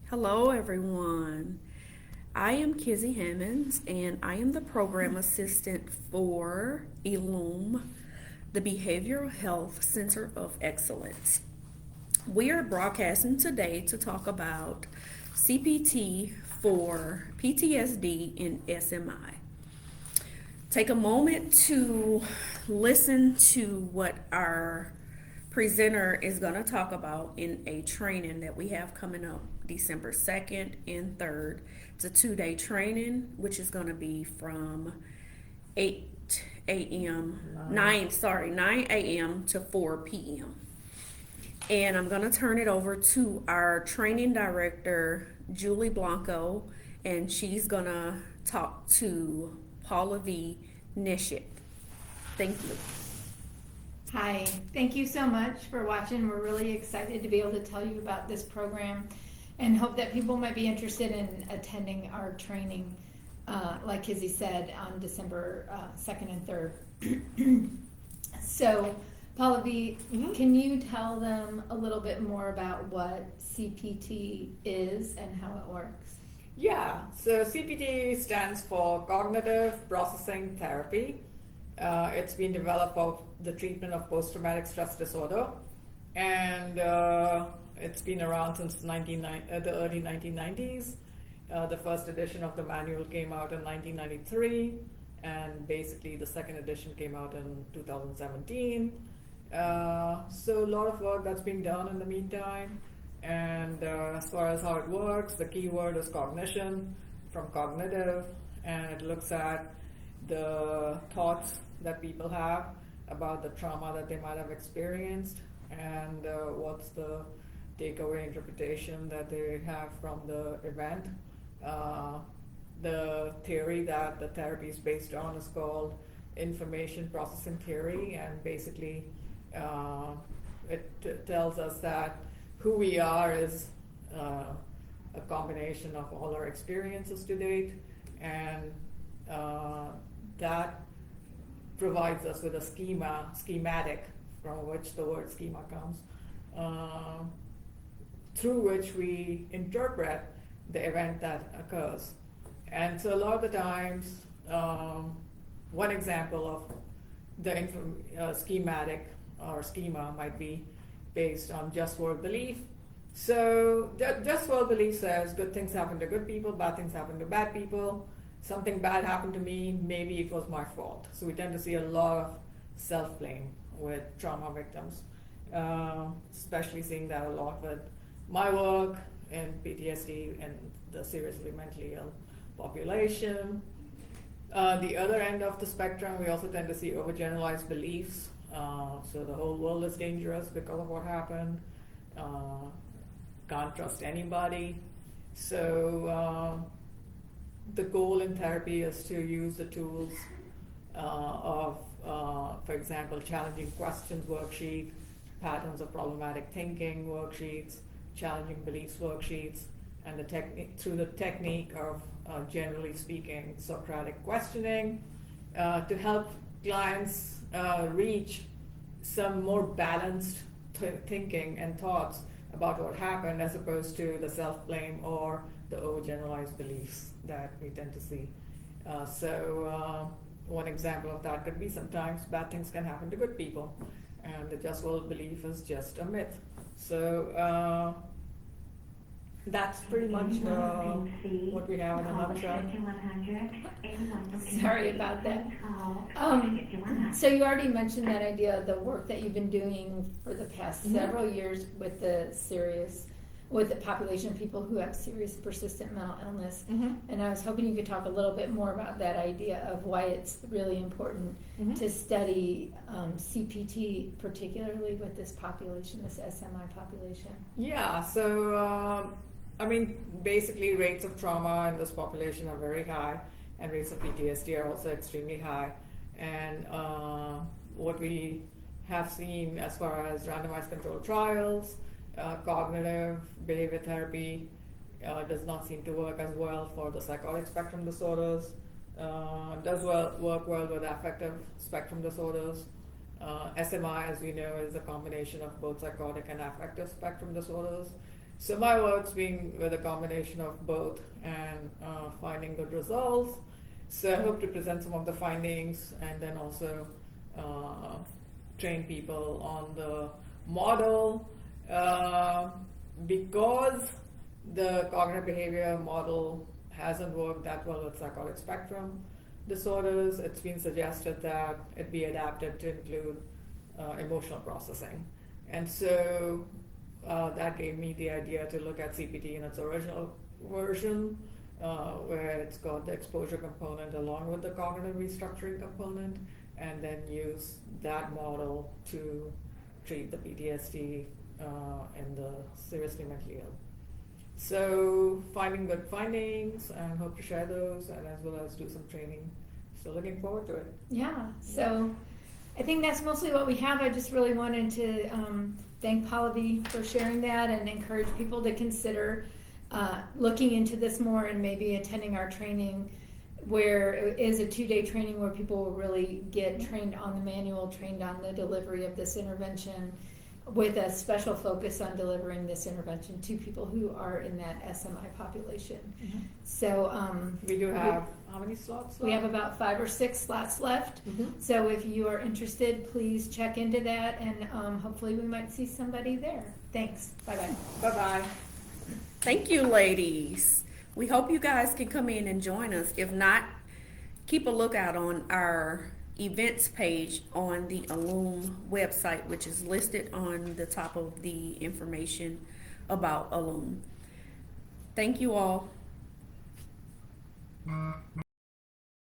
Hello, everyone. I am Kizzy Hammonds, and I am the program assistant for ELUM, the Behavioral Health Center of Excellence. We are broadcasting today to talk about CPT for PTSD and SMI. Take a moment to listen to what our presenter is going to talk about in a training that we have coming up December 2nd and 3rd. It's a 2-day training, which is going to be from 8 a.m. 9 a.m. to 4 p.m. And I'm going to turn it over to our training director, Julie Blanco, and she's going to talk to Paula V. Nishik. Thank you. Hi, thank you so much for watching. We're really excited to be able to tell you about this program and hope that people might be interested in attending our training, like Kizzy said, on December 2nd and 3rd. So, Paula V, can you tell them a little bit more about what CPT is and how it works? Yeah, so CPT stands for Cognitive Processing Therapy. It's been developed for the treatment of post-traumatic stress disorder, and it's been around since the early 1990s. The first edition of the manual came out in 1993, and basically the second edition came out in 2017. So a lot of work that's been done in the meantime. And as far as how it works, the key word is cognition, from cognitive, and it looks at the thoughts that people have about the trauma that they might have experienced, and what's the takeaway interpretation that they have from the event. The theory that the therapy is based on is called information processing theory, and basically it tells us that who we are is a combination of all our experiences to date, and that provides us with a schematic, from which the word schema comes, through which we interpret the event that occurs. And so a lot of the times, one example of the schematic or schema might be based on just word belief. So just word belief says good things happen to good people, bad things happen to bad people. Something bad happened to me, maybe it was my fault. So we tend to see a lot of self-blame with trauma victims, especially seeing that a lot with my work in PTSD and the seriously mentally ill population. The other end of the spectrum, we also tend to see overgeneralized beliefs. So the whole world is dangerous because of what happened. Can't trust anybody. So the goal in therapy is to use the tools of, for example, challenging questions worksheet, patterns of problematic thinking worksheets, challenging beliefs worksheets, and through the technique of, generally speaking, Socratic questioning, to help clients reach some more balanced thinking and thoughts about what happened, as opposed to the self-blame or the overgeneralized beliefs that we tend to see. So one example of that could be sometimes bad things can happen to good people, and the just world belief is just a myth. So that's pretty much what we have in a nutshell. Sorry about that. So you already mentioned that idea of the work that you've been doing for the past several years with the population of people who have serious persistent mental illness. And I was hoping you could talk a little bit more about that idea of why it's really important to study CPT, particularly with this population, this SMI population. Yeah, so basically rates of trauma in this population are very high, and rates of PTSD are also extremely high. And what we have seen as far as randomized controlled trials, cognitive behavior therapy does not seem to work as well for the psychotic spectrum disorders. Does work well with affective spectrum disorders. SMI, as we know, is a combination of both psychotic and affective spectrum disorders. So my work's being with a combination of both and finding good results. So I hope to present some of the findings and then also train people on the model. Because the cognitive behavior model hasn't worked that well with psychotic spectrum disorders, it's been suggested that it be adapted to include emotional processing. And so that gave me the idea to look at CPT in its original version, where it's got the exposure component along with the cognitive restructuring component, and then use that model to treat the PTSD and the seriously mentally ill. So finding good findings and hope to share those, and as well as do some training. So looking forward to it. Yeah, so I think that's mostly what we have. I just really wanted to thank Pallavi for sharing that and encourage people to consider looking into this more and maybe attending our training, where it is a 2-day training where people will really get trained on the manual, trained on the delivery of this intervention, with a special focus on delivering this intervention to people who are in that SMI population. Mm-hmm. So We do have, how many slots left? we have about 5 or 6 slots left. Mm-hmm. So if you are interested, please check into that, and hopefully we might see somebody there. Thanks. Bye-bye. Bye-bye. Thank you, ladies. We hope you guys can come in and join us. If not, keep a lookout on our events page on the Illume website, which is listed on the top of the information about Illume. Thank you all.